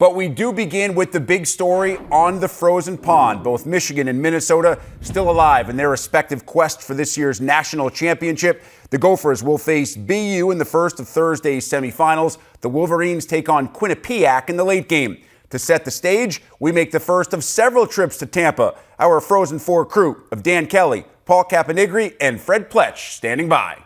But we do begin with the big story on the frozen pond. Both Michigan and Minnesota still alive in their respective quest for this year's national championship. The Gophers will face BU in the first of Thursday's semifinals. The Wolverines take on Quinnipiac in the late game. To set the stage, we make the first of several trips to Tampa. Our Frozen Four crew of Dan Kelly, Paul Caponigri, and Fred Pletch standing by.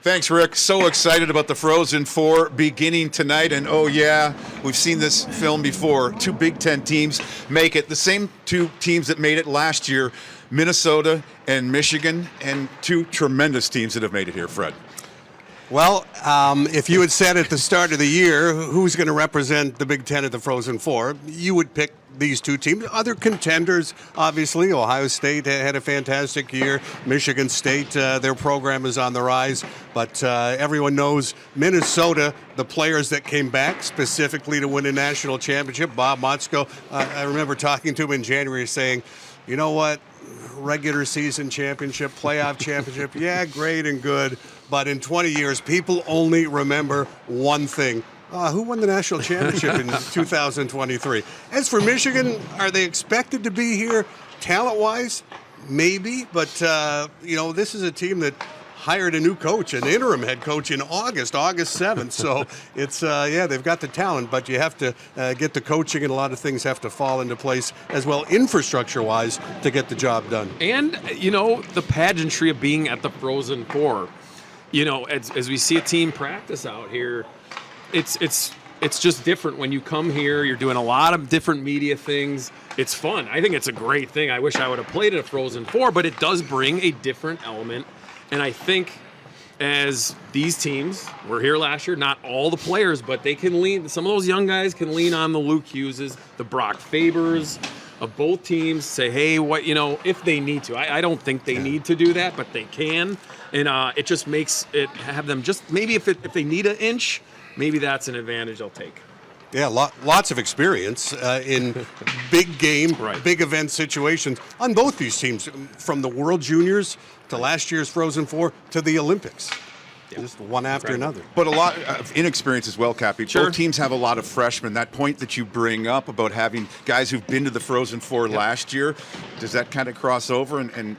Thanks, Rick. So excited about the Frozen Four beginning tonight. And oh yeah, we've seen this film before. Two Big Ten teams make it. The same two teams that made it last year, Minnesota and Michigan, and two tremendous teams that have made it here, Fred. Well, if you had said at the start of the year who's going to represent the Big Ten at the Frozen Four, you would pick these two teams. Other contenders, obviously, Ohio State had a fantastic year. Michigan State, their program is on the rise. But everyone knows Minnesota, the players that came back specifically to win a national championship. Bob Motzko, I remember talking to him in January saying, you know what, regular season championship, playoff championship, yeah, great and good. But in 20 years, people only remember one thing. Who won the national championship in 2023? As for Michigan, are they expected to be here talent-wise? Maybe, but, this is a team that hired a new coach, an interim head coach in August 7th. So it's, they've got the talent, but you have to get the coaching, and a lot of things have to fall into place as well, infrastructure-wise, to get the job done. And, the pageantry of being at the Frozen Four. As we see a team practice out here, it's just different when you come here. You're doing a lot of different media things. It's fun. I think it's a great thing. I wish I would have played at a Frozen Four, but it does bring a different element. And I think as these teams, we're here last year, not all the players, but they can lean, some of those young guys can lean on the Luke Hugheses, the Brock Fabers of both teams, say, hey, if they need to. I don't think they need to do that, but they can. And it just makes it have them just, maybe if they need an inch, maybe that's an advantage they'll take. Yeah, lots of experience in big game, right, big event situations on both these teams, from the World Juniors to last year's Frozen Four to the Olympics. Yeah. Just one after another. But a lot of inexperience as well, Cappy. Sure. Both teams have a lot of freshmen. That point that you bring up about having guys who've been to the Frozen Four last year, does that kind of cross over and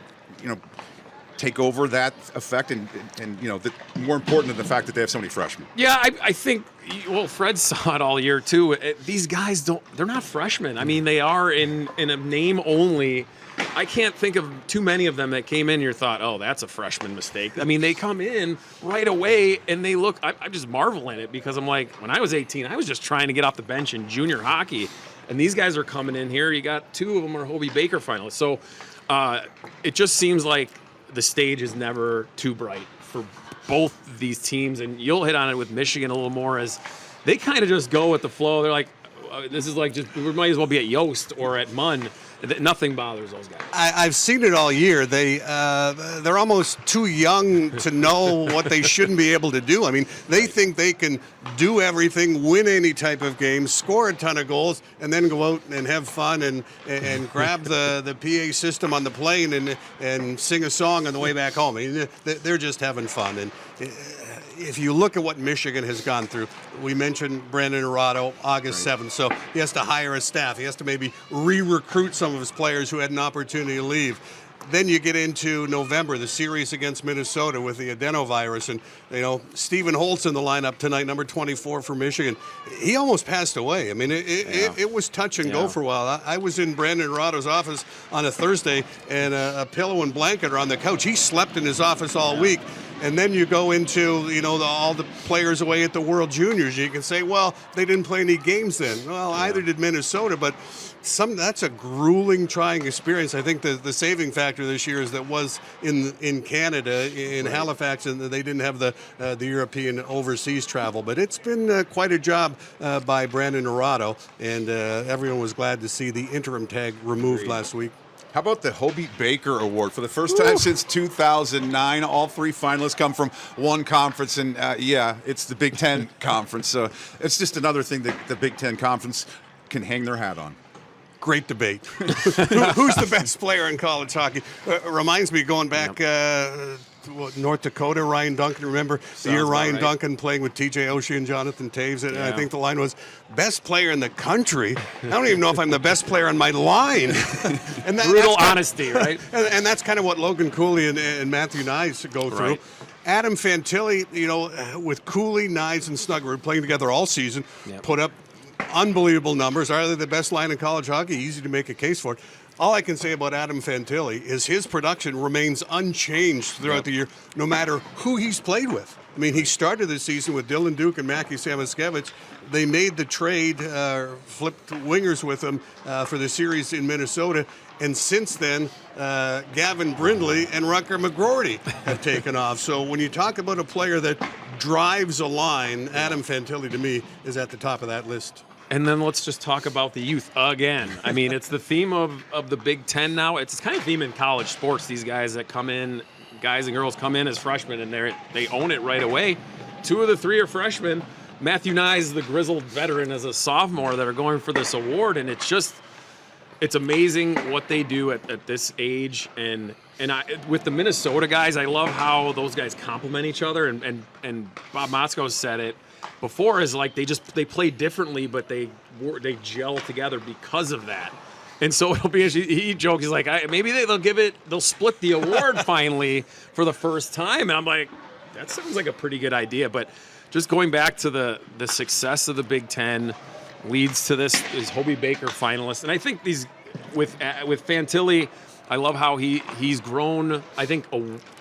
take over that effect? And more important than the fact that they have so many freshmen. Yeah, I think, Fred saw it all year too. These guys they're not freshmen. I mean, they are in a name only. I can't think of too many of them that came in and you thought, oh, that's a freshman mistake. I mean, they come in right away and they look, I just marvel at it, because I'm like, when I was 18, I was just trying to get off the bench in junior hockey. And these guys are coming in here. You got two of them are Hobie Baker finalists. So it just seems like the stage is never too bright for both these teams. And you'll hit on it with Michigan a little more, as they kind of just go with the flow. They're like, this is like just, we might as well be at Yost or at Munn. Nothing bothers those guys. I've seen it all year. They're almost too young to know what they shouldn't be able to do. I mean, they think they can do everything, win any type of game, score a ton of goals, and then go out and have fun and grab the PA system on the plane and sing a song on the way back home. I mean, they're just having fun. And if you look at what Michigan has gone through, we mentioned Brandon Arado, August 7th, so he has to hire a staff. He has to maybe re-recruit some of his players who had an opportunity to leave. Then you get into November, the series against Minnesota with the adenovirus, and Stephen Holtz in the lineup tonight, number 24 for Michigan. He almost passed away. I mean, it was touch and go for a while. I was in Brandon Arado's office on a Thursday, and a pillow and blanket are on the couch. He slept in his office all week. And then you go into, all the players away at the World Juniors. You can say, well, they didn't play any games then. Well, either did Minnesota, but that's a grueling, trying experience. I think the saving factor this year is that was in Canada, in Halifax, and they didn't have the European overseas travel. But it's been quite a job by Brandon Arado, and everyone was glad to see the interim tag removed last week. How about the Hobie Baker Award? For the first time since 2009, all three finalists come from one conference, and it's the Big Ten Conference. So it's just another thing that the Big Ten Conference can hang their hat on. Great debate. Who's the best player in college hockey? Reminds me, going back North Dakota, Ryan Duncan. Remember the year about Ryan right. Duncan playing with T.J. Oshie and Jonathan Taves? And I Yeah. think the line was, best player in the country. I don't even know if I'm the best player on my line. And Brutal that's honesty, right? and that's kind of what Logan Cooley and Matthew Nyes go through. Right. Adam Fantilli, with Cooley, Nyes, and Snuggerud playing together all season, Yep. put up unbelievable numbers. Are they the best line in college hockey? Easy to make a case for it. All I can say about Adam Fantilli is his production remains unchanged throughout the year, no matter who he's played with. I mean, he started the season with Dylan Duke and Mackie Samoskevich. They made the trade, flipped wingers with him for the series in Minnesota. And since then, Gavin Brindley and Rucker McGroarty have taken off. So when you talk about a player that drives a line, Adam Fantilli, to me, is at the top of that list. And then let's just talk about the youth again. I mean, it's the theme of the Big Ten now. It's kind of theme in college sports. These guys that come in, guys and girls come in as freshmen, and they own it right away. 2 of the 3 are freshmen. Matthew Nyes, the grizzled veteran, as a sophomore that are going for this award, and it's amazing what they do at this age. And with the Minnesota guys, I love how those guys complement each other. And Bob Motzko said it before, is like they play differently, but they gel together because of that. And so it'll be, he jokes, he's like, maybe they'll split the award finally for the first time. And I'm like, that sounds like a pretty good idea. But just going back to the success of the Big Ten leads to this Hobie Baker finalist. And I think with Fantilli, I love how he's grown, I think,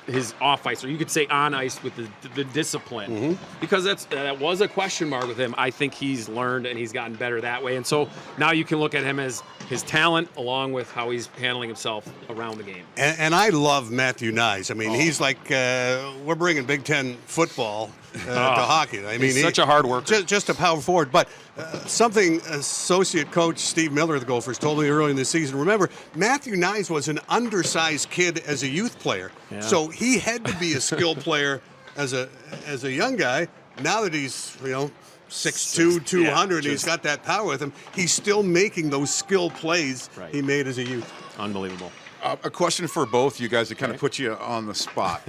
his off ice, or you could say on ice, with the discipline, because that was a question mark with him. I think he's learned and he's gotten better that way. And so now you can look at him as his talent along with how he's handling himself around the game. And I love Matthew Nyes. I mean, he's like, we're bringing Big Ten football to hockey. I mean, he's such a hard worker. Just a power forward. But something associate coach Steve Miller of the Gophers told me early in the season. Remember, Matthew Nyes was an undersized kid as a youth player. Yeah. So he had to be a skilled player as a young guy. Now that he's, 6'2", 200, and he's got that power with him, he's still making those skill plays he made as a youth. Unbelievable. A question for both you guys to kind of put you on the spot.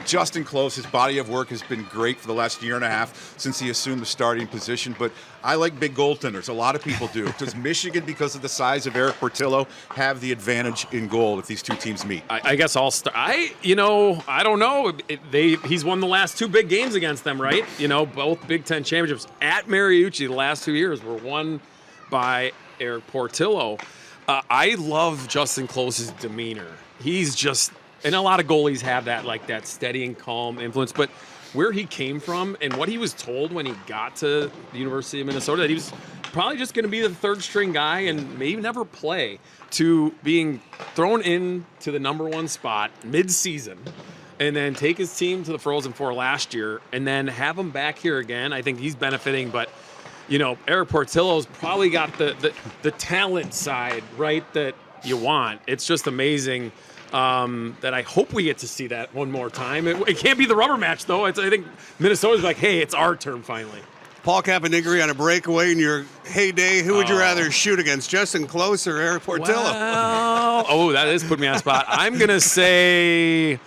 Justin Close, his body of work has been great for the last year and a half since he assumed the starting position, but I like big goaltenders. A lot of people do. Does Michigan, because of the size of Eric Portillo, have the advantage in goal if these two teams meet? I guess I'll start. I don't know. He's won the last 2 big games against them, right? Both Big Ten championships at Mariucci the last 2 years were won by Eric Portillo. I love Justin Close's demeanor. He's just, and a lot of goalies have that, like that steady and calm influence, but where he came from and what he was told when he got to the University of Minnesota, that he was probably just going to be the 3rd string guy and maybe never play, to being thrown into the number 1 spot mid-season and then take his team to the Frozen Four last year and then have him back here again. I think he's benefiting, but Eric Portillo's probably got the talent side, right, that you want. It's just amazing that I hope we get to see that one more time. It can't be the rubber match, though. I think Minnesota's like, hey, it's our turn finally. Paul Caponigri on a breakaway in your heyday, who would you rather shoot against, Justin Close or Eric Portillo? Well, that is putting me on the spot. I'm going to say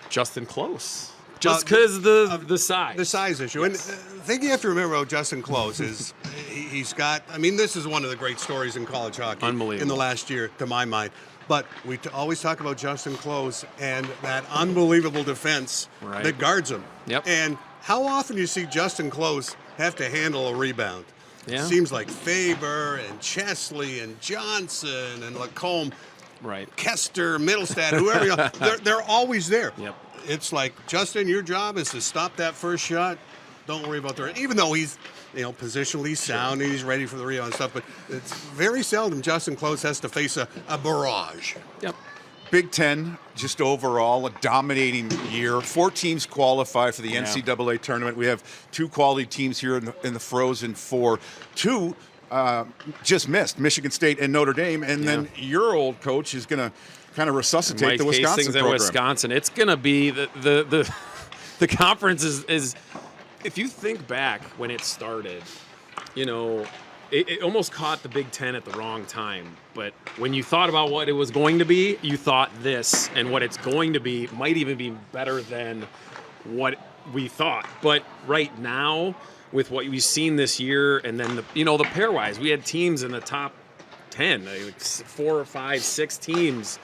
Justin Close. Just because the size. The size issue. Yes. And the thing you have to remember about Justin Close is he's got, this is one of the great stories in college hockey in the last year, to my mind. But we always talk about Justin Close and that unbelievable defense that guards him. Yep. And how often do you see Justin Close have to handle a rebound? Yeah. It seems like Faber and Chesley and Johnson and Lacombe, Kester, Middlestad, whoever, they're always there. Yep. It's like, Justin, your job is to stop that first shot. Don't worry about the rest. Even though he's, positionally sound and he's ready for the rebound and stuff, but it's very seldom Justin Close has to face a barrage. Yep. Big Ten, just overall, a dominating year. 4 teams qualify for the NCAA tournament. We have 2 quality teams here in the Frozen Four. 2 just missed, Michigan State and Notre Dame, and then your old coach is going to kind of resuscitate the Wisconsin program. Wisconsin. It's going to be the conference is if you think back when it started, it almost caught the Big Ten at the wrong time. But when you thought about what it was going to be, you thought this, and what it's going to be might even be better than what we thought. But right now, with what we've seen this year, and then the pairwise, we had teams in the top 10, like 4 or 5, 6 teams.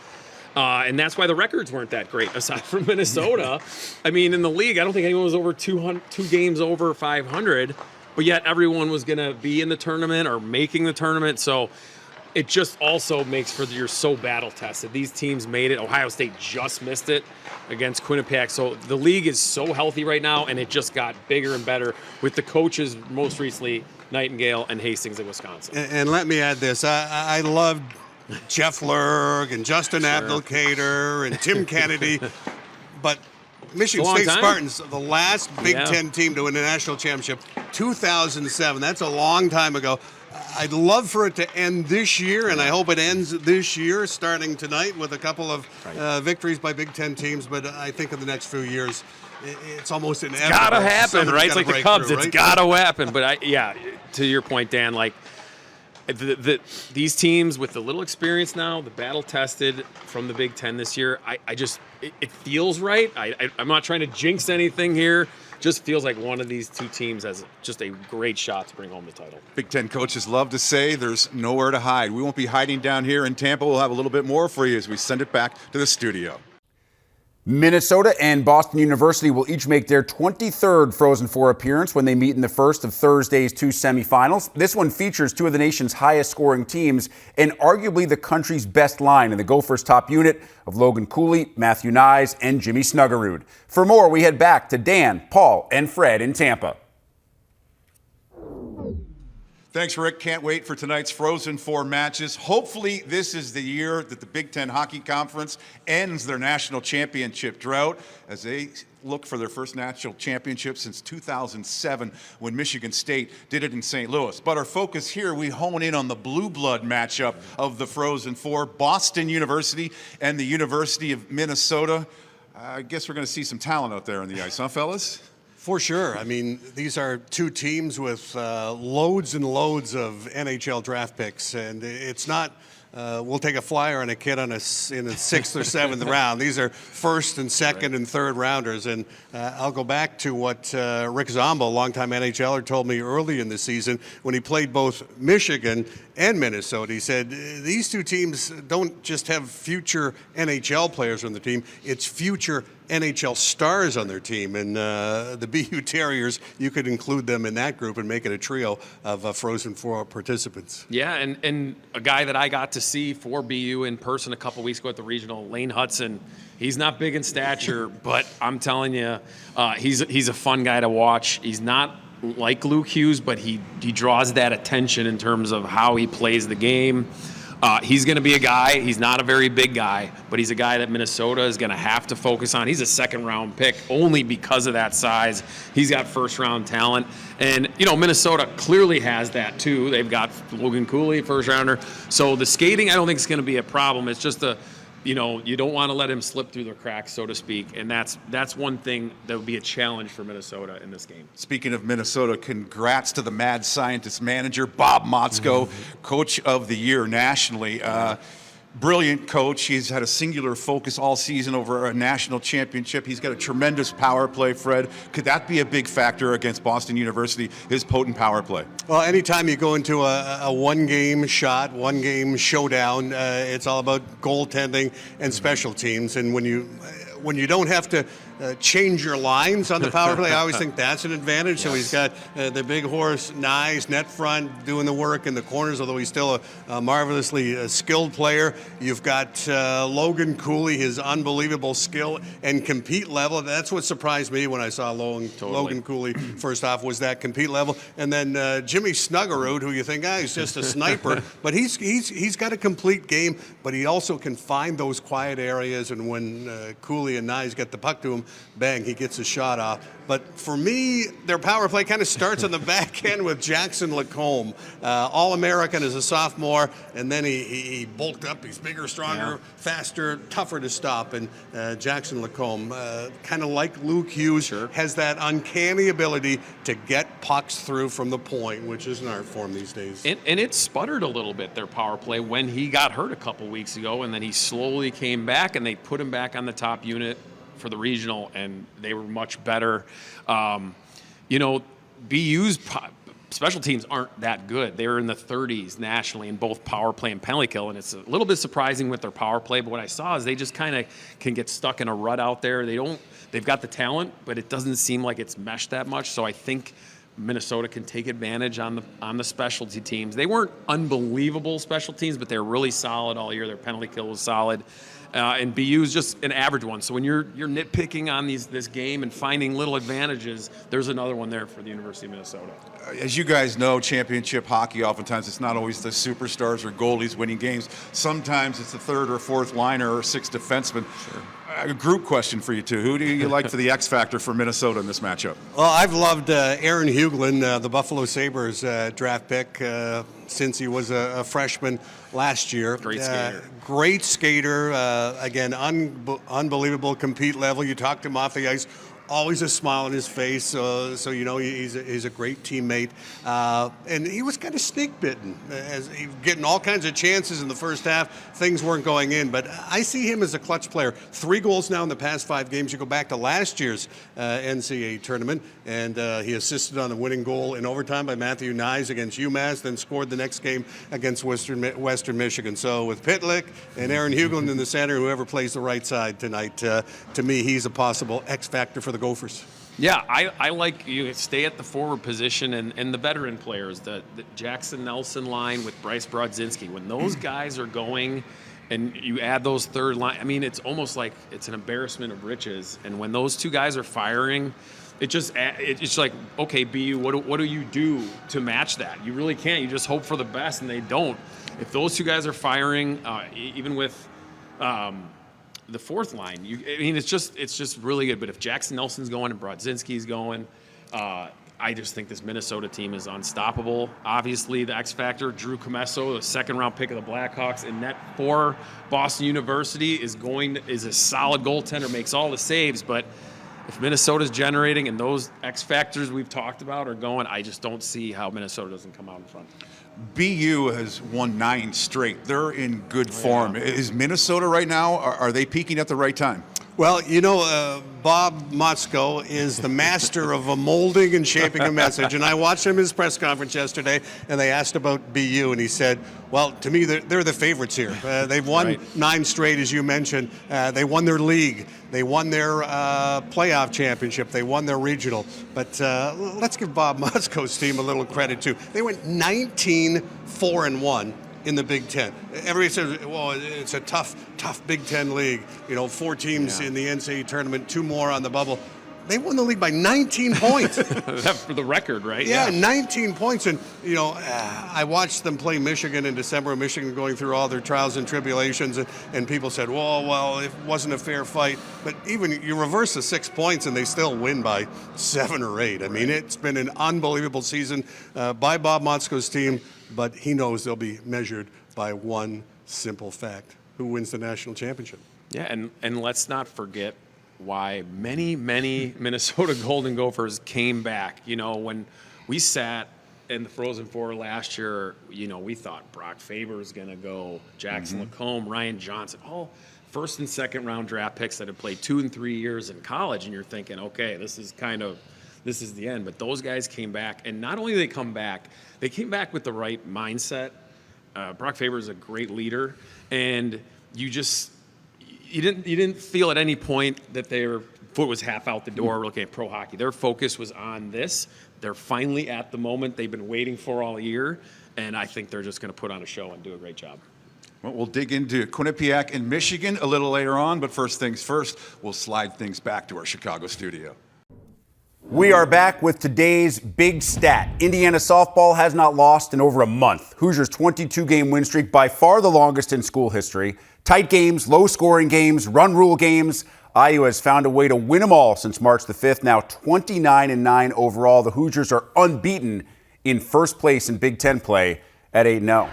And that's why the records weren't that great, aside from Minnesota. I mean, in the league, I don't think anyone was over 2 games over 500, but yet everyone was going to be in the tournament or making the tournament. So it just also makes for you're so battle tested. These teams made it. Ohio State just missed it against Quinnipiac. So the league is so healthy right now, and it just got bigger and better with the coaches, most recently Nightingale and Hastings in Wisconsin. And let me add this. I loved Jeff Lurg and Justin Abdelkader and Tim Kennedy, but Michigan State Spartans, the last Big Ten team to win a national championship, 2007. That's a long time ago. I'd love for it to end this year, and I hope it ends this year, starting tonight with a couple of victories by Big Ten teams. But I think in the next few years, it's almost inevitable. It's got to happen, right? It's like the Cubs. Through, right? It's got to happen. But to your point, Dan, like these teams with the little experience now, the battle tested from the Big Ten this year, it feels right. I'm not trying to jinx anything here. Just feels like one of these two teams has just a great shot to bring home the title. Big Ten coaches love to say there's nowhere to hide. We won't be hiding down here in Tampa. We'll have a little bit more for you as we send it back to the studio. Minnesota and Boston University will each make their 23rd Frozen Four appearance when they meet in the first of Thursday's 2 semifinals. This one features two of the nation's highest scoring teams and arguably the country's best line in the Gophers' top unit of Logan Cooley, Matthew Nyes, and Jimmy Snuggerud. For more, we head back to Dan, Paul, and Fred in Tampa. Thanks, Rick. Can't wait for tonight's Frozen Four matches. Hopefully, this is the year that the Big Ten Hockey Conference ends their national championship drought as they look for their first national championship since 2007 when Michigan State did it in St. Louis. But our focus here, we hone in on the blue blood matchup of the Frozen Four, Boston University and the University of Minnesota. I guess we're going to see some talent out there on the ice, huh, fellas? For sure. I mean, these are two teams with loads and loads of NHL draft picks, and it's not we'll take a flyer on a kid in a 6th or 7th round. These are first and second and third rounders, and I'll go back to what Rick Zombo, longtime NHLer, told me early in the season when he played both Michigan and Minnesota. He said, these two teams don't just have future NHL players on the team, it's future NHL stars on their team, and the BU Terriers, you could include them in that group and make it a trio of Frozen Four participants. Yeah, and a guy that I got to see for BU in person a couple weeks ago at the regional, Lane Hudson. He's not big in stature, but I'm telling you, he's a fun guy to watch. He's not like Luke Hughes, but he draws that attention in terms of how he plays the game. He's going to be a guy, he's not a very big guy, but he's a guy that Minnesota is going to have to focus on. He's a second-round pick only because of that size. He's got first-round talent. And, Minnesota clearly has that, too. They've got Logan Cooley, first-rounder. So the skating, I don't think is going to be a problem. It's just you don't want to let him slip through the cracks, so to speak. And that's one thing that would be a challenge for Minnesota in this game. Speaking of Minnesota, congrats to the mad scientist manager, Bob Motzko, Coach of the Year nationally. Brilliant coach. He's had a singular focus all season over a national championship. He's got a tremendous power play, Fred. Could that be a big factor against Boston University, his potent power play? Well, anytime you go into a one-game shot, one-game showdown, it's all about goaltending and special teams. And when you don't have to change your lines on the power play, I always think that's an advantage. Yes. So he's got the big horse, Nyes, net front, doing the work in the corners, although he's still a marvelously skilled player. You've got Logan Cooley, his unbelievable skill and compete level. That's what surprised me when I saw Logan Cooley first off, was that compete level. And then Jimmy Snuggerud, who you think, he's just a sniper, but he's got a complete game, but he also can find those quiet areas, and when Cooley and Nyes get the puck to him, bang, he gets a shot off. But for me, their power play kind of starts on the back end with Jackson Lacombe. All-American as a sophomore, and then he bulked up. He's bigger, stronger, faster, tougher to stop. And Jackson Lacombe, kind of like Luke Hughes, has that uncanny ability to get pucks through from the point, which is an art form these days. And it sputtered a little bit, their power play, when he got hurt a couple weeks ago, and then he slowly came back, and they put him back on the top unit for the regional, and they were much better. BU's special teams aren't that good. They're in the 30s nationally in both power play and penalty kill, and it's a little bit surprising with their power play, but what I saw is they just kind of can get stuck in a rut out there. They've got the talent, but it doesn't seem like it's meshed that much, so I think Minnesota can take advantage on the specialty teams. They weren't unbelievable special teams, but they're really solid all year. Their penalty kill was solid. And BU is just an average one. So when you're nitpicking on this game and finding little advantages, there's another one there for the University of Minnesota. As you guys know, championship hockey, oftentimes it's not always the superstars or goalies winning games. Sometimes it's the third or fourth liner or sixth defenseman. Sure. A group question for you two. Who do you like for the X factor for Minnesota in this matchup? Well, I've loved Aaron Huglin, the Buffalo Sabres draft pick, since he was a freshman last year. Great skater. Great skater. Again, unbelievable compete level. You talked him off the ice. Always a smile on his face, so you know he's a great teammate. And he was kind of snake bitten, as he getting all kinds of chances in the first half. Things weren't going in, but I see him as a clutch player. 3 goals now in the past 5 games. You go back to last year's NCAA tournament, and he assisted on the winning goal in overtime by Matthew Nyes against UMass, then scored the next game against Western Michigan. So with Pitlick and Aaron Huglin in the center, whoever plays the right side tonight, to me, he's a possible X factor for the Gophers. Yeah, I like you stay at the forward position and the veteran players, the Jackson Nelson line with Bryce Brodzinski. When those guys are going and you add those third line, I mean, it's almost like it's an embarrassment of riches. And when those two guys are firing, it's like, okay, BU, what do you do to match that? You really can't. You just hope for the best, and they don't. If those two guys are firing, even with the fourth line, it's just really good. But if Jackson Nelson's going and Brodzinski's going, I just think this Minnesota team is unstoppable. Obviously, the X factor, Drew Comesso, the second-round pick of the Blackhawks, in net for Boston University, is a solid goaltender, makes all the saves. But if Minnesota's generating and those X factors we've talked about are going, I just don't see how Minnesota doesn't come out in front. BU has won 9 straight. They're in good form. Is Minnesota right now, are they peaking at the right time? Well, Bob Motzko is the master of molding and shaping a message. And I watched him in his press conference yesterday, and they asked about BU, and he said, well, to me, they're the favorites here. They've won 9 straight, as you mentioned. They won their league. They won their playoff championship. They won their regional. But let's give Bob Motzko's team a little credit, too. They went 19-4-1. In the Big Ten. Everybody says, well, it's a tough Big Ten league. 4 teams in the NCAA tournament, 2 more on the bubble. They won the league by 19 points. For the record, right? Yeah, 19 points. And, I watched them play Michigan in December, Michigan going through all their trials and tribulations, and people said, well, it wasn't a fair fight. But even you reverse the 6 points, and they still win by 7 or 8. I mean, it's been an unbelievable season by Bob Motzko's team, but he knows they'll be measured by one simple fact: who wins the national championship. Yeah, and let's not forget why many Minnesota Golden Gophers came back. When we sat in the Frozen Four last year, we thought Brock Faber's going to go, Jackson Lacombe, Ryan Johnson, all first and second round draft picks that had played 2 and 3 years in college, and you're thinking, okay, this is the end. But those guys came back, and not only did they come back, they came back with the right mindset. Brock Faber is a great leader, and you didn't feel at any point that their foot was half out the door looking at pro hockey. Their focus was on this. They're finally at the moment they've been waiting for all year, and I think they're just going to put on a show and do a great job. Well, we'll dig into Quinnipiac in Michigan a little later on, but first things first, we'll slide things back to our Chicago studio. We are back with today's big stat. Indiana softball has not lost in over a month. Hoosiers' 22-game win streak, by far the longest in school history. Tight games, low-scoring games, run rule games. IU has found a way to win them all since March the 5th, now 29-9 overall. The Hoosiers are unbeaten in first place in Big Ten play at 8-0.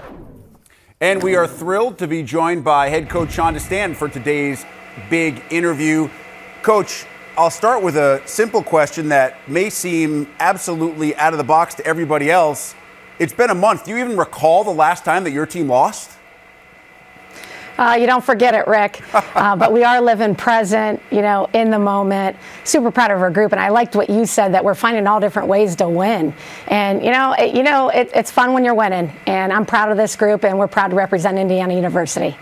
And we are thrilled to be joined by head coach Shonda Stanton for today's big interview. Coach, I'll start with a simple question that may seem absolutely out of the box to everybody else. It's been a month. Do you even recall the last time that your team lost? You don't forget it, Rick. But we are living present, in the moment. Super proud of our group. And I liked what you said, that we're finding all different ways to win. And, it's fun when you're winning. And I'm proud of this group, and we're proud to represent Indiana University.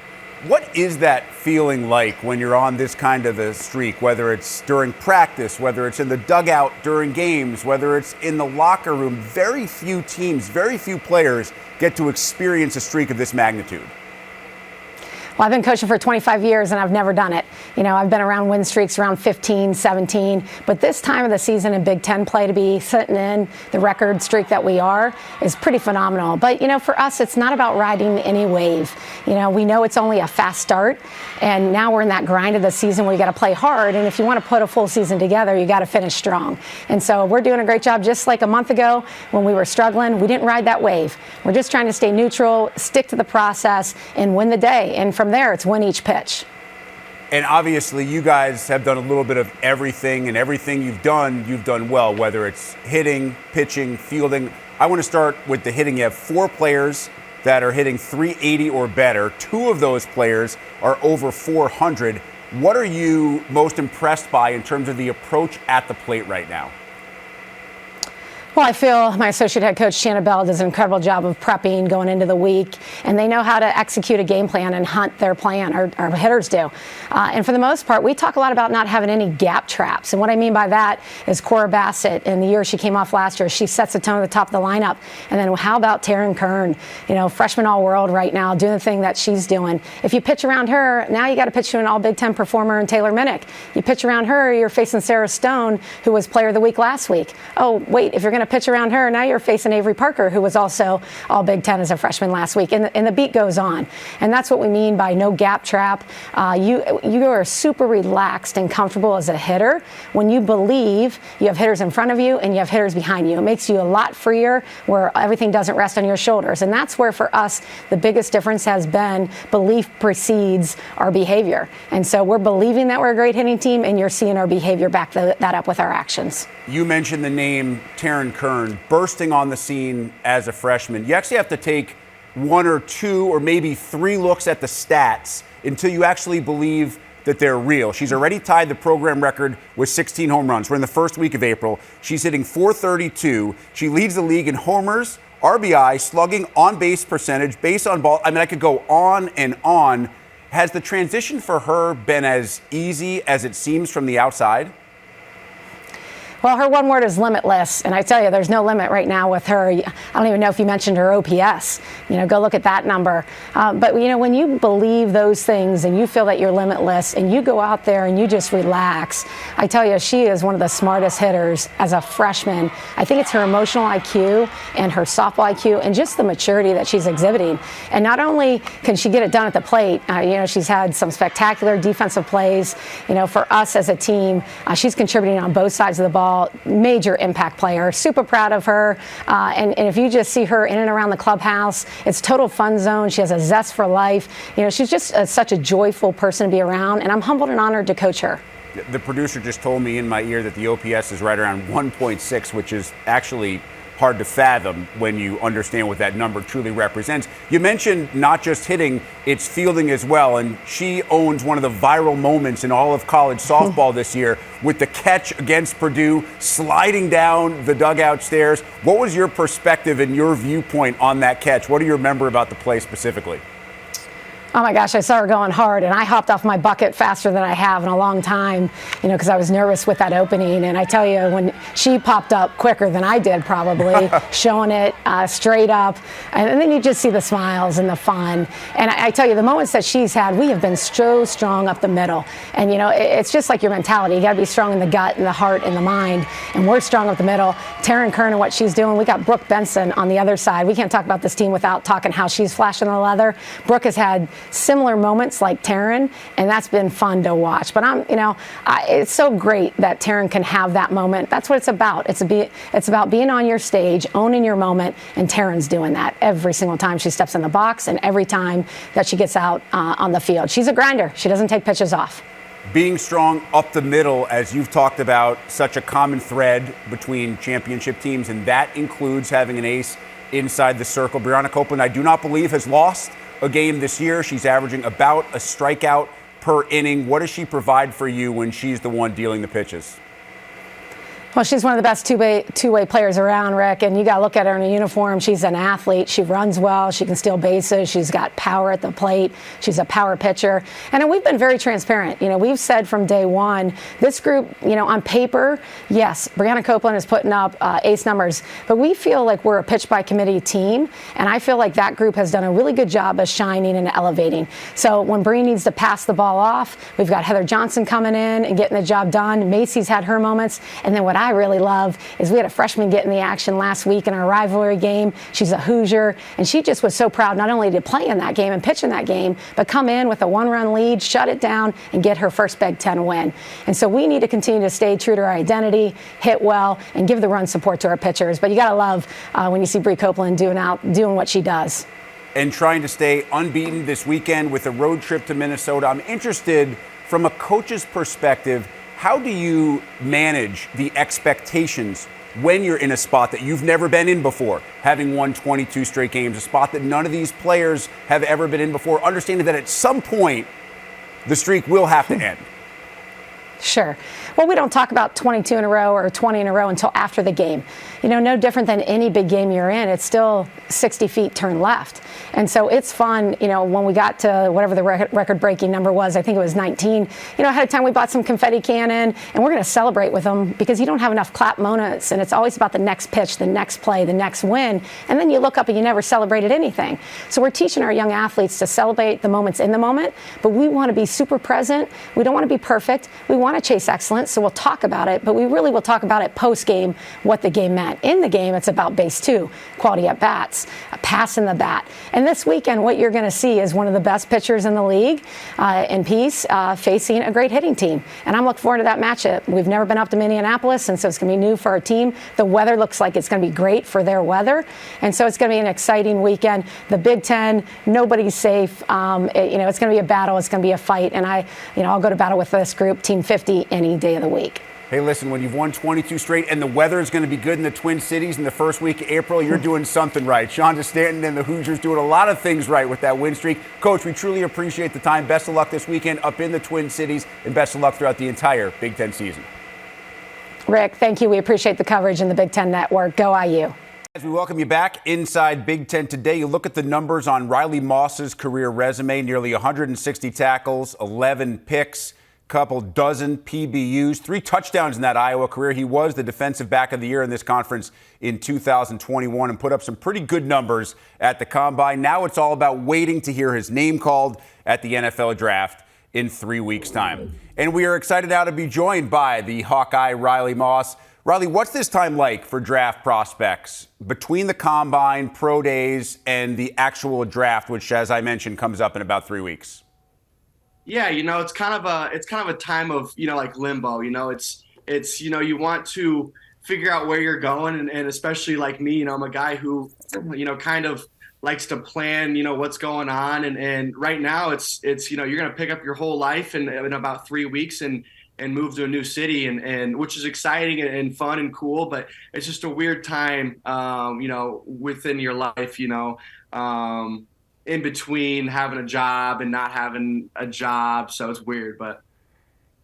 What is that feeling like when you're on this kind of a streak, whether it's during practice, whether it's in the dugout during games, whether it's in the locker room? Very few teams, very few players get to experience a streak of this magnitude. Well, I've been coaching for 25 years, and I've never done it. I've been around win streaks around 15, 17. But this time of the season in Big Ten play, to be sitting in the record streak that we are is pretty phenomenal. But, for us, it's not about riding any wave. We know it's only a fast start. And now we're in that grind of the season where you got to play hard. And if you want to put a full season together, you got to finish strong. And so we're doing a great job. Just like a month ago when we were struggling, we didn't ride that wave. We're just trying to stay neutral, stick to the process, and win the day. And from there, it's win each pitch. And obviously, you guys have done a little bit of everything, and everything you've done well, whether it's hitting, pitching, fielding. I want to start with the hitting. You have 4 players that are hitting 380 or better. 2 of those players are over 400. What are you most impressed by in terms of the approach at the plate right now? Well, I feel my associate head coach, Shonda, does an incredible job of prepping going into the week, and they know how to execute a game plan and hunt their plan. Our hitters do. And for the most part, we talk a lot about not having any gap traps. And what I mean by that is Cora Bassett, in the year she came off last year, she sets the tone at the top of the lineup. And then how about Taryn Kern, freshman all-world right now, doing the thing that she's doing. If you pitch around her, now you got to pitch to an all-Big Ten performer in Taylor Minnick. You pitch around her, you're facing Sarah Stone, who was player of the week last week. Oh, wait, if you're going to pitch around her, now you're facing Avery Parker, who was also all Big Ten as a freshman last week. And the beat goes on. And that's what we mean by no gap trap. You are super relaxed and comfortable as a hitter when you believe you have hitters in front of you and you have hitters behind you. It makes you a lot freer, where everything doesn't rest on your shoulders. And that's where, for us, the biggest difference has been belief precedes our behavior. And so we're believing that we're a great hitting team, and you're seeing our behavior back that up with our actions. You mentioned the name Taryn Kern, bursting on the scene as a freshman. You actually have to take 1 or 2 or maybe 3 looks at the stats until you actually believe that they're real. She's already tied the program record with 16 home runs. We're in the first week of April. She's hitting .432. She leads the league in homers, RBI, slugging, on-base percentage, base on ball. I mean, I could go on and on. Has the transition for her been as easy as it seems from the outside? Well, her one word is limitless, and I tell you, there's no limit right now with her. I don't even know if you mentioned her OPS. Go look at that number. But, when you believe those things and you feel that you're limitless and you go out there and you just relax, I tell you, she is one of the smartest hitters as a freshman. I think it's her emotional IQ and her softball IQ and just the maturity that she's exhibiting. And not only can she get it done at the plate, she's had some spectacular defensive plays. For us as a team, she's contributing on both sides of the ball. Major impact player. Super proud of her. And if you just see her in and around the clubhouse, it's total fun zone. She has a zest for life. She's just such a joyful person to be around, and I'm humbled and honored to coach her. The producer just told me in my ear that the OPS is right around 1.6, which is actually hard to fathom when you understand what that number truly represents. You mentioned not just hitting, it's fielding as well, and she owns one of the viral moments in all of college softball this year with the catch against Purdue, sliding down the dugout stairs. What was your perspective and your viewpoint on that catch? What do you remember about the play specifically? Oh my gosh, I saw her going hard, and I hopped off my bucket faster than I have in a long time, because I was nervous with that opening. And I tell you, when she popped up quicker than I did probably, showing it straight up, and then you just see the smiles and the fun. And I tell you, the moments that she's had, we have been so strong up the middle. And, it's just like your mentality. You got to be strong in the gut and the heart and the mind, and we're strong up the middle. Taryn Kern and what she's doing. We got Brooke Benson on the other side. We can't talk about this team without talking how she's flashing the leather. Brooke has had similar moments like Taryn, and that's been fun to watch. But it's so great that Taryn can have that moment. That's what it's about. It's about being on your stage, owning your moment, and Taryn's doing that every single time she steps in the box and every time that she gets out on the field. She's a grinder. She doesn't take pitches off. Being strong up the middle, as you've talked about, such a common thread between championship teams, and that includes having an ace inside the circle. Brianna Copeland, I do not believe, has lost a game this year. She's averaging about a strikeout per inning. What does she provide for you when she's the one dealing the pitches? Well, she's one of the best two-way players around, Rick, and you got to look at her in a uniform. She's an athlete. She runs well. She can steal bases. She's got power at the plate. She's a power pitcher. And we've been very transparent. We've said from day one, this group, on paper, yes, Brianna Copeland is putting up ace numbers, but we feel like we're a pitch-by-committee team, and I feel like that group has done a really good job of shining and elevating. So when Bree needs to pass the ball off, we've got Heather Johnson coming in and getting the job done. Macy's had her moments, and then what I really love is we had a freshman get in the action last week in our rivalry game. She's a Hoosier, and she just was so proud not only to play in that game and pitch in that game, but come in with a one-run lead, shut it down, and get her first Big Ten win. And so we need to continue to stay true to our identity, hit well, and give the run support to our pitchers. But you got to love when you see Bree Copeland doing what she does. And trying to stay unbeaten this weekend with a road trip to Minnesota. I'm interested, from a coach's perspective, how do you manage the expectations when you're in a spot that you've never been in before, having won 22 straight games, a spot that none of these players have ever been in before, understanding that at some point the streak will have to end? Sure. Well, we don't talk about 22 in a row or 20 in a row until after the game. No different than any big game you're in. It's still 60 feet turn left. And so it's fun, when we got to whatever the record-breaking number was, I think it was 19, ahead of time we bought some confetti cannon, and we're going to celebrate with them because you don't have enough clap moments, and it's always about the next pitch, the next play, the next win, and then you look up and you never celebrated anything. So we're teaching our young athletes to celebrate the moments in the moment, but we want to be super present. We don't want to be perfect. We want to chase excellence, so we'll talk about it, but we really will talk about it post-game, what the game meant. In the game, it's about base two, quality at bats, passing the bat. And this weekend, what you're going to see is one of the best pitchers in the league in Peace facing a great hitting team. And I'm looking forward to that matchup. We've never been up to Minneapolis, and so it's going to be new for our team. The weather looks like it's going to be great for their weather. And so it's going to be an exciting weekend. The Big Ten, nobody's safe. It's going to be a battle. It's going to be a fight. And I'll go to battle with this group, Team 50, any day of the week. Hey, listen, when you've won 22 straight and the weather is going to be good in the Twin Cities in the first week of April, you're doing something right. Shonda, Stanton, and the Hoosiers doing a lot of things right with that win streak. Coach, we truly appreciate the time. Best of luck this weekend up in the Twin Cities, and best of luck throughout the entire Big Ten season. Rick, thank you. We appreciate the coverage in the Big Ten Network. Go IU. As we welcome you back inside Big Ten today, you look at the numbers on Riley Moss's career resume, nearly 160 tackles, 11 picks, couple dozen PBUs, 3 touchdowns in that Iowa career. He was the defensive back of the year in this conference in 2021 and put up some pretty good numbers at the Combine. Now it's all about waiting to hear his name called at the NFL Draft in 3 weeks' time. And we are excited now to be joined by the Hawkeye Riley Moss. Riley, what's this time like for draft prospects between the Combine, Pro Days, and the actual draft, which, as I mentioned, comes up in about 3 weeks? Yeah, it's kind of a time of, like limbo, it's you want to figure out where you're going. And especially like me, I'm a guy who, kind of likes to plan, what's going on. And right now it's, you're going to pick up your whole life in about 3 weeks and move to a new city and which is exciting and fun and cool, but it's just a weird time, within your life, in between having a job and not having a job. So it's weird, but.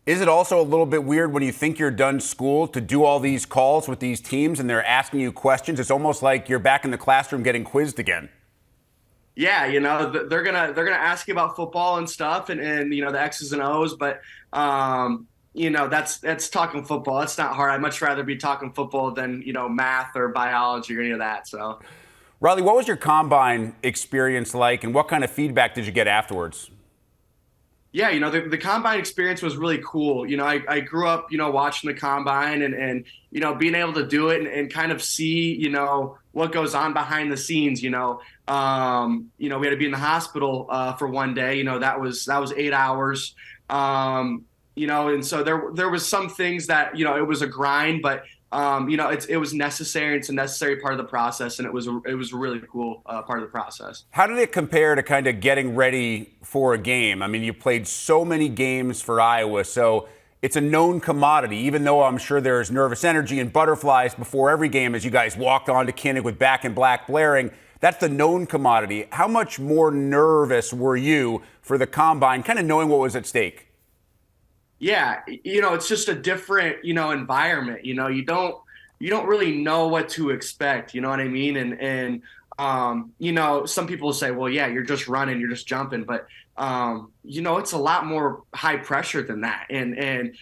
Is it also a little bit weird when you think you're done school to do all these calls with these teams and they're asking you questions? It's almost like you're back in the classroom getting quizzed again. Yeah, they're gonna ask you about football and stuff and the X's and O's, but that's talking football. It's not hard. I'd much rather be talking football than math or biology or any of that. So. Riley, what was your Combine experience like, and what kind of feedback did you get afterwards? Yeah, the combine experience was really cool. I grew up, watching the combine and being able to do it and kind of see, what goes on behind the scenes. We had to be in the hospital for one day. That was 8 hours. And so there was some things that, it was a grind, but it was necessary. It's a necessary part of the process, and it was a really cool part of the process. How did it compare to kind of getting ready for a game? I mean, you played so many games for Iowa, so it's a known commodity, even though I'm sure there's nervous energy and butterflies before every game as you guys walked on to Quinnipiac with Back in Black blaring. That's the known commodity. How much more nervous were you for the combine, kind of knowing what was at stake? Yeah, it's just a different, environment. You don't really know what to expect. You know what I mean? And some people will say, well, yeah, you're just running, you're just jumping, but it's a lot more high pressure than that. And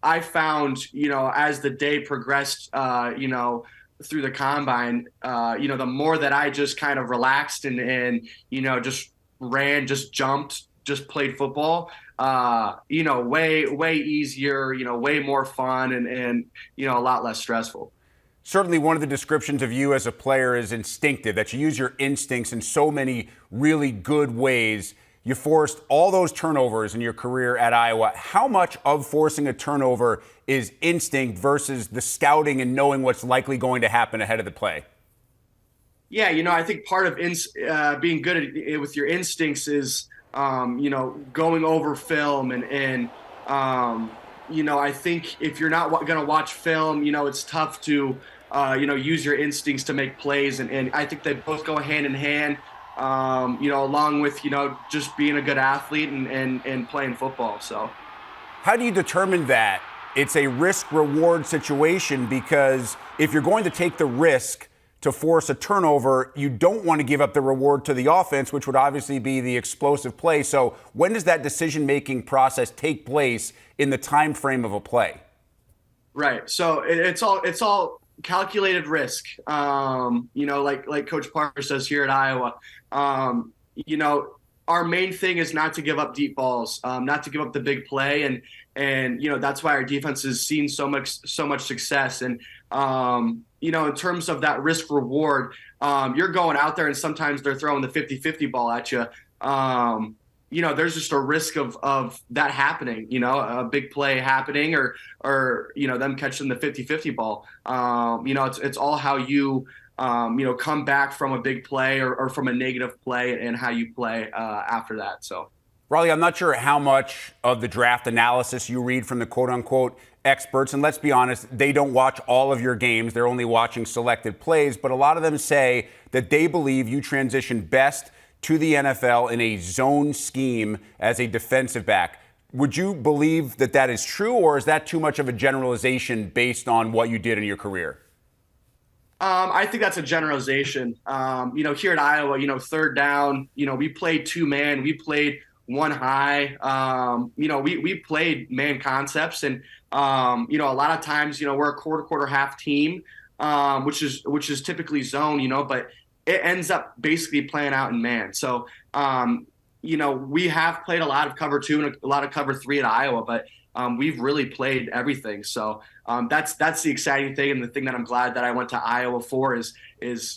I found, as the day progressed, through the combine, the more that I just kind of relaxed and just ran, just jumped, just played football, way easier, way more fun and a lot less stressful. Certainly one of the descriptions of you as a player is instinctive, that you use your instincts in so many really good ways. You forced all those turnovers in your career at Iowa. How much of forcing a turnover is instinct versus the scouting and knowing what's likely going to happen ahead of the play? Yeah, I think part of being good at it with your instincts is, going over film and I think if you're not going to watch film, it's tough to, use your instincts to make plays. And I think they both go hand in hand, along with, just being a good athlete and playing football. So how do you determine that it's a risk-reward situation? Because if you're going to take the risk to force a turnover, you don't want to give up the reward to the offense, which would obviously be the explosive play. So when does that decision-making process take place in the time frame of a play? Right. So it's all calculated risk. Like Coach Parker says here at Iowa, our main thing is not to give up deep balls, not to give up the big play. And that's why our defense has seen so much success. And, in terms of that risk reward, you're going out there and sometimes they're throwing the 50-50 ball at you. There's just a risk of that happening, a big play happening or them catching the 50-50 ball. It's all how you, come back from a big play or from a negative play and how you play after that. So, Raleigh, I'm not sure how much of the draft analysis you read from the quote-unquote experts, and let's be honest, they don't watch all of your games. They're only watching selected plays, but a lot of them say that they believe you transition best to the NFL in a zone scheme as a defensive back. Would you believe that that is true, or is that too much of a generalization based on what you did in your career? I think that's a generalization. Here at Iowa, third down, we played two-man, we played one high. We played man concepts, and a lot of times, we're a quarter half team, which is typically zone, but it ends up basically playing out in man. So, we have played a lot of cover 2 and a lot of cover 3 at Iowa, but we've really played everything. So that's the exciting thing, and the thing that I'm glad that I went to Iowa for is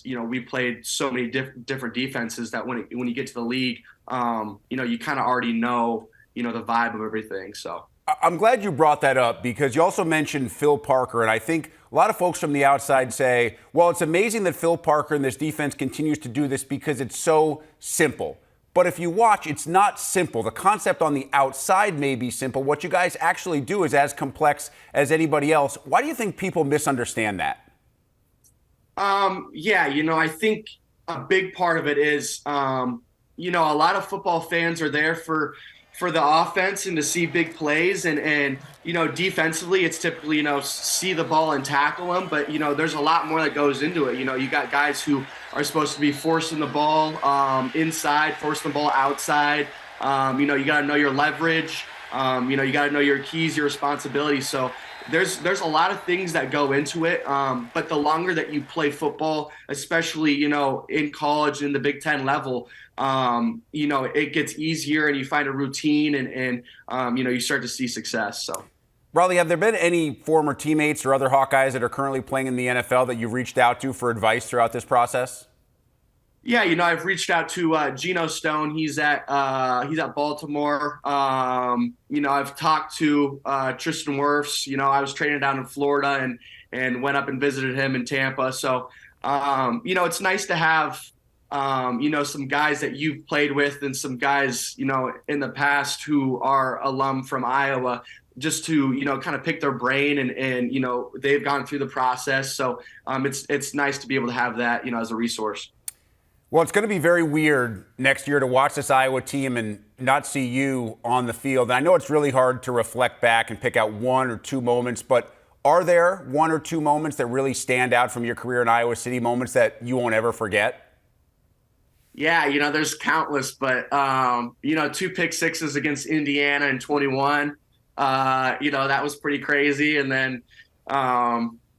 we played so many different defenses that when you get to the league, you kind of already know the vibe of everything. So I'm glad you brought that up, because you also mentioned Phil Parker, and I think a lot of folks from the outside say, well, it's amazing that Phil Parker and this defense continues to do this because it's so simple. But if you watch, it's not simple. The concept on the outside may be simple. What you guys actually do is as complex as anybody else. Why do you think people misunderstand that? I think a big part of it is, a lot of football fans are there for the offense and to see big plays. And defensively, it's typically, see the ball and tackle them. But, there's a lot more that goes into it. You got guys who are supposed to be forcing the ball inside, forcing the ball outside. You got to know your leverage. You got to know your keys, your responsibilities. So there's a lot of things that go into it. But the longer that you play football, especially, you know, in college in the Big Ten level, you know, it gets easier and you find a routine and you know, you start to see success. So. Riley, have there been any former teammates or other Hawkeyes that are currently playing in the NFL that you've reached out to for advice throughout this process? Yeah, you know, I've reached out to Geno Stone. He's at Baltimore. You know, I've talked to Tristan Wirfs. You know, I was training down in Florida and went up and visited him in Tampa. So, you know, it's nice to have you know, some guys that you've played with and some guys, you know, in the past who are alum from Iowa, just to, you know, kind of pick their brain and you know, they've gone through the process. So it's nice to be able to have that, you know, as a resource. Well, it's going to be very weird next year to watch this Iowa team and not see you on the field. And I know it's really hard to reflect back and pick out one or two moments, but are there one or two moments that really stand out from your career in Iowa City, moments that you won't ever forget? Yeah, you know, there's countless, but, you know, 2 pick sixes against Indiana in 21. You know, that was pretty crazy. And then,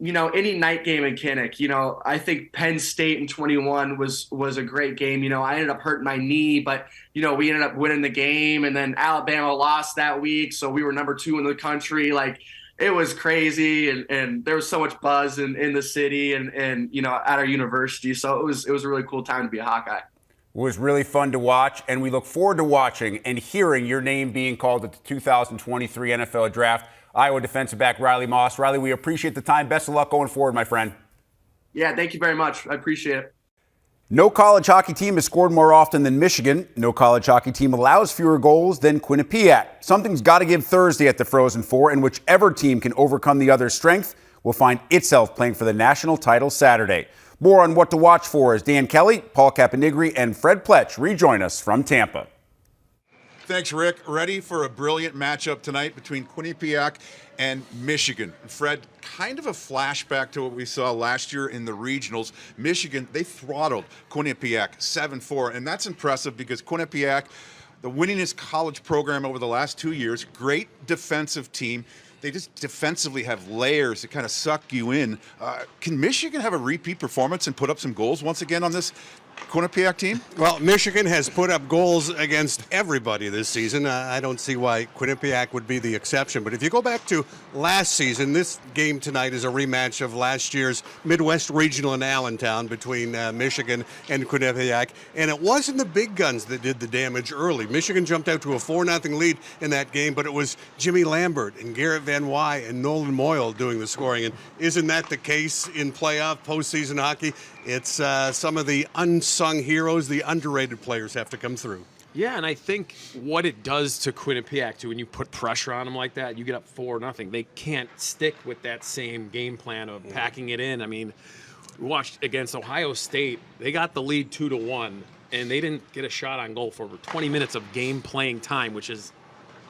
you know, any night game in Kinnick, you know, I think Penn State in 21 was a great game. You know, I ended up hurting my knee, but, you know, we ended up winning the game. And then Alabama lost that week, so we were number 2 in the country. Like, it was crazy, and there was so much buzz in the city and, you know, at our university. So it was a really cool time to be a Hawkeye. It was really fun to watch, and we look forward to watching and hearing your name being called at the 2023 NFL Draft. Iowa defensive back Riley Moss. Riley, we appreciate the time. Best of luck going forward, my friend. Yeah, thank you very much. I appreciate it. No college hockey team has scored more often than Michigan. No college hockey team allows fewer goals than Quinnipiac. Something's got to give Thursday at the Frozen Four, and whichever team can overcome the other's strength will find itself playing for the national title Saturday. More on what to watch for as Dan Kelly, Paul Caponigri, and Fred Pletch rejoin us from Tampa. Thanks, Rick. Ready for a brilliant matchup tonight between Quinnipiac and Michigan. Fred, kind of a flashback to what we saw last year in the regionals. Michigan, they throttled Quinnipiac 7-4, and that's impressive because Quinnipiac, the winningest college program over the last 2 years, great defensive team. They just defensively have layers that kind of suck you in. Can Michigan have a repeat performance and put up some goals once again on this Quinnipiac team? Well, Michigan has put up goals against everybody this season. I don't see why Quinnipiac would be the exception. But if you go back to last season, this game tonight is a rematch of last year's Midwest Regional in Allentown between Michigan and Quinnipiac. And it wasn't the big guns that did the damage early. Michigan jumped out to a 4-0 lead in that game, but it was Jimmy Lambert and Garrett Van Wy and Nolan Moyle doing the scoring. And isn't that the case in playoff postseason hockey? It's some of the unsung heroes, the underrated players have to come through. Yeah, and I think what it does to Quinnipiac, too, when you put pressure on them like that, you get up 4-0. They can't stick with that same game plan of packing it in. I mean, we watched against Ohio State. They got the lead 2-1, and they didn't get a shot on goal for over 20 minutes of game playing time, which is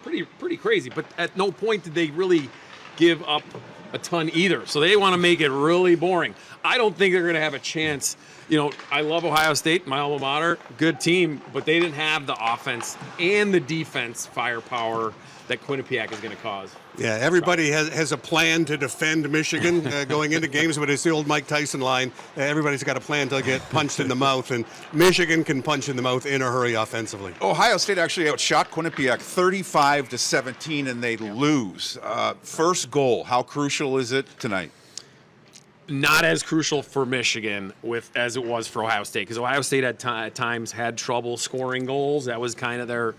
pretty crazy. But at no point did they really give up a ton either. So they want to make it really boring. I don't think they're going to have a chance. You know, I love Ohio State, my alma mater, good team, but they didn't have the offense and the defense firepower that Quinnipiac is going to cause. Yeah, everybody has a plan to defend Michigan going into games, but it's the old Mike Tyson line. Everybody's got a plan to get punched in the mouth, and Michigan can punch in the mouth in a hurry offensively. Ohio State actually outshot Quinnipiac 35-17, and they lose. First goal, how crucial is it tonight? Not as crucial for Michigan as it was for Ohio State, because Ohio State at times had trouble scoring goals. That was kind of their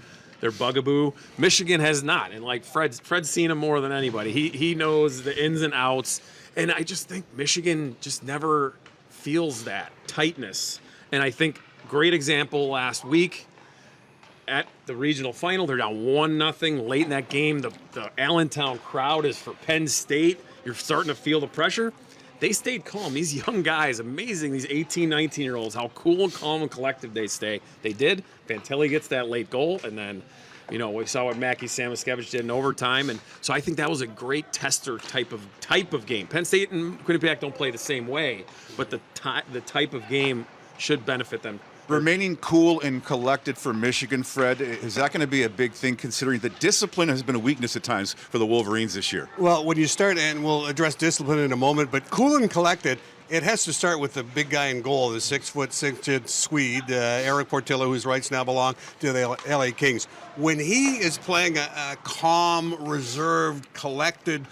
bugaboo. Michigan has not, and like Fred's seen him more than anybody. He knows the ins and outs, and I just think Michigan just never feels that tightness. And I think great example last week at the regional final, they're down 1-0 late in that game. The Allentown crowd is for Penn State. You're starting to feel the pressure. They stayed calm. These young guys, amazing, these 18, 19-year-olds, how cool and calm and collective they stay. They did. Fantilli gets that late goal, and then, you know, we saw what Mackie Samoskevich did in overtime. And so I think that was a great tester type of game. Penn State and Quinnipiac don't play the same way, but the type of game should benefit them Remaining cool and collected for Michigan, Fred, is that going to be a big thing considering that discipline has been a weakness at times for the Wolverines this year? Well, when you start, and we'll address discipline in a moment, but cool and collected, it has to start with the big guy in goal, the 6'6" Swede, Eric Portillo, whose rights now belong to the LA Kings. When he is playing a calm, reserved, collected,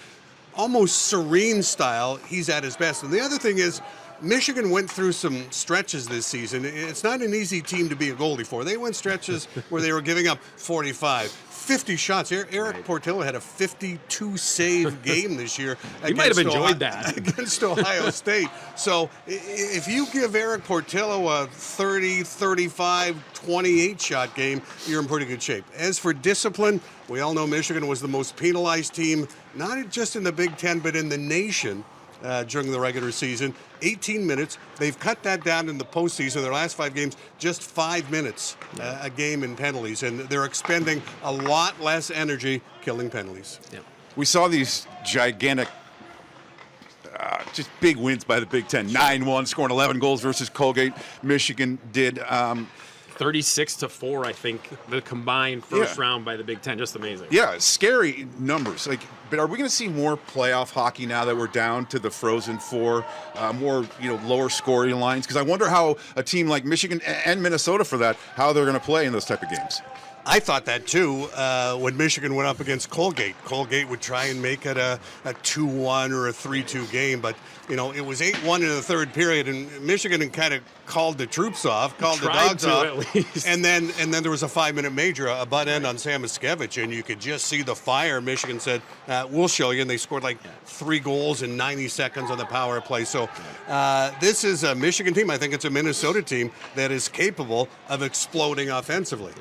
almost serene style, he's at his best. And the other thing is, Michigan went through some stretches this season. It's not an easy team to be a goalie for. They went stretches where they were giving up 45, 50 shots. Eric Portillo had a 52-save game this year. He might have enjoyed that. Against Ohio State. So if you give Eric Portillo a 30, 35, 28-shot game, you're in pretty good shape. As for discipline, we all know Michigan was the most penalized team, not just in the Big Ten, but in the nation. During the regular season, 18 minutes. They've cut that down in the postseason. Their last 5 games, just 5 minutes a game in penalties, and they're expending a lot less energy killing penalties. Yeah. We saw these gigantic, just big wins by the Big Ten. 9-1, scoring 11 goals versus Colgate. Michigan did. 36-4, I think, the combined first round by the Big Ten. Just amazing. Yeah, scary numbers. But are we going to see more playoff hockey now that we're down to the Frozen Four, more lower scoring lines? Because I wonder how a team like Michigan and Minnesota, for that, how they're going to play in those type of games. I thought that too when Michigan went up against Colgate. Colgate would try and make it a 2-1 or a 3-2 game, but it was 8-1 in the third period, and Michigan kind of called the troops off, called the dogs off, at least. and then there was a 5-minute major, a butt end on Sam Miskevich, and you could just see the fire. Michigan said, "We'll show you," and they scored 3 goals in 90 seconds on the power play. So this is a Michigan team. I think it's a Minnesota team that is capable of exploding offensively.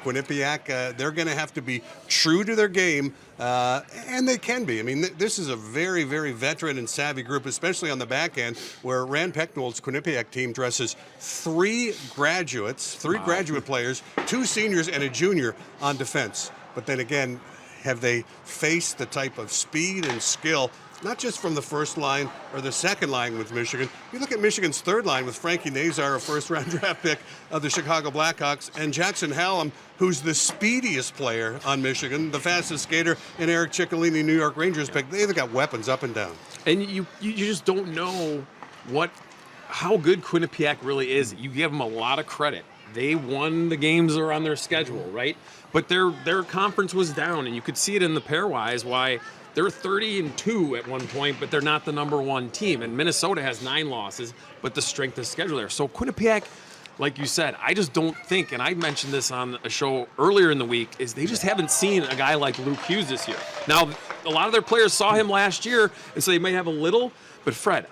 Quinnipiac, they're going to have to be true to their game, and they can be. I mean, this is a very, very veteran and savvy group, especially on the back end, where Rand Pecknold's Quinnipiac team dresses 3 graduate players, 2 seniors, and a junior on defense. But then again, have they faced the type of speed and skill, not just from the first line or the second line with Michigan? You look at Michigan's third line with Frankie Nazar, a first-round draft pick of the Chicago Blackhawks, and Jackson Hallam, who's the speediest player on Michigan, the fastest skater, and Eric Ciccolini, New York Rangers pick. They've got weapons up and down. And you just don't know how good Quinnipiac really is. You give them a lot of credit. They won the games that are on their schedule, right? But their conference was down, and you could see it in the pairwise why they're 30-2 at one point, but they're not the number 1 team. And Minnesota has 9 losses, but the strength of schedule there. So Quinnipiac, like you said, I just don't think, and I mentioned this on a show earlier in the week, is they just haven't seen a guy like Luke Hughes this year. Now, a lot of their players saw him last year, and so they may have a little. But Fred,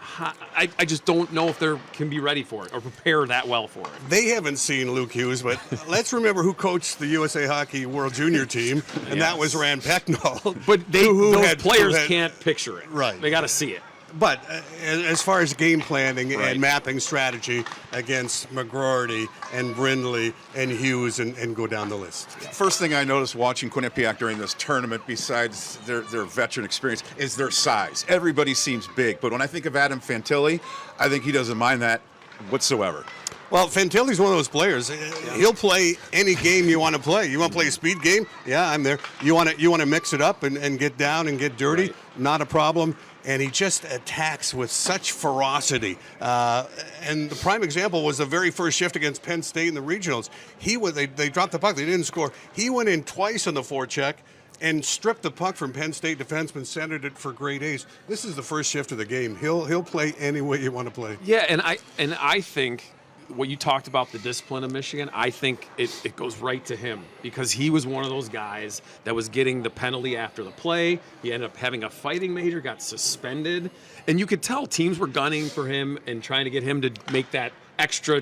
I just don't know if they can be ready for it or prepare that well for it. They haven't seen Luke Hughes, but let's remember who coached the USA Hockey World Junior team, and that was Rand Pecknold. But those players can't picture it. Right. They got to see it. But as far as game planning and mapping strategy against McGroarty and Brindley and Hughes and go down the list. First thing I noticed watching Quinnipiac during this tournament, besides their veteran experience, is their size. Everybody seems big, but when I think of Adam Fantilli, I think he doesn't mind that whatsoever. Well, Fantilli's one of those players. He'll play any game you want to play. You want to play a speed game? Yeah, I'm there. You want to mix it up and get down and get dirty? Right. Not a problem. And he just attacks with such ferocity. And the prime example was the very first shift against Penn State in the regionals. They dropped the puck. They didn't score. He went in twice on the forecheck and stripped the puck from Penn State defenseman, centered it for great ace. This is the first shift of the game. He'll play any way you want to play. Yeah, and I think what you talked about, the discipline of Michigan, I think it goes right to him because he was one of those guys that was getting the penalty after the play. He ended up having a fighting major, got suspended, and you could tell teams were gunning for him and trying to get him to make that extra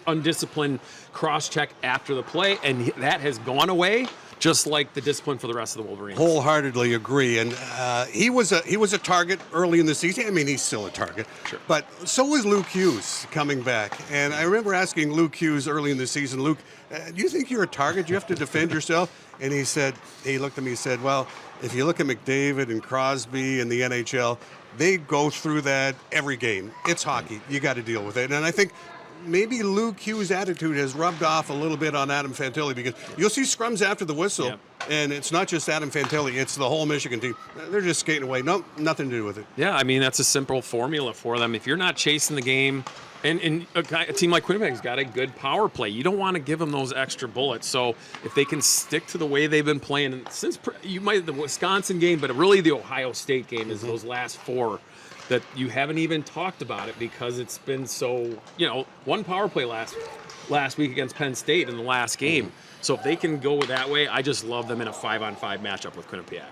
undisciplined cross-check after the play, and that has gone away. Just like the discipline for the rest of the Wolverines. Wholeheartedly agree. And he was a target early in the season. I mean, he's still a target. Sure. But so was Luke Hughes coming back. And I remember asking Luke Hughes early in the season, Luke, do you think you're a target? Do you have to defend yourself? And he looked at me and said, well, if you look at McDavid and Crosby and the NHL, they go through that every game. It's hockey. You got to deal with it. And I think maybe Luke Hughes' attitude has rubbed off a little bit on Adam Fantilli, because you'll see scrums after the whistle, Yep. and it's not just Adam Fantilli, it's the whole Michigan team. They're just skating away. No, nothing to do with it. Yeah, I mean, that's a simple formula for them. If you're not chasing the game, and a team like Quinnipiac's got a good power play, you don't want to give them those extra bullets. So if they can stick to the way they've been playing, and since you might the Wisconsin game, but really the Ohio State game is those last four that you haven't even talked about it because it's been so, one power play last week against Penn State in the last game. So if they can go that way, I just love them in a 5-on-5 matchup with Quinnipiac.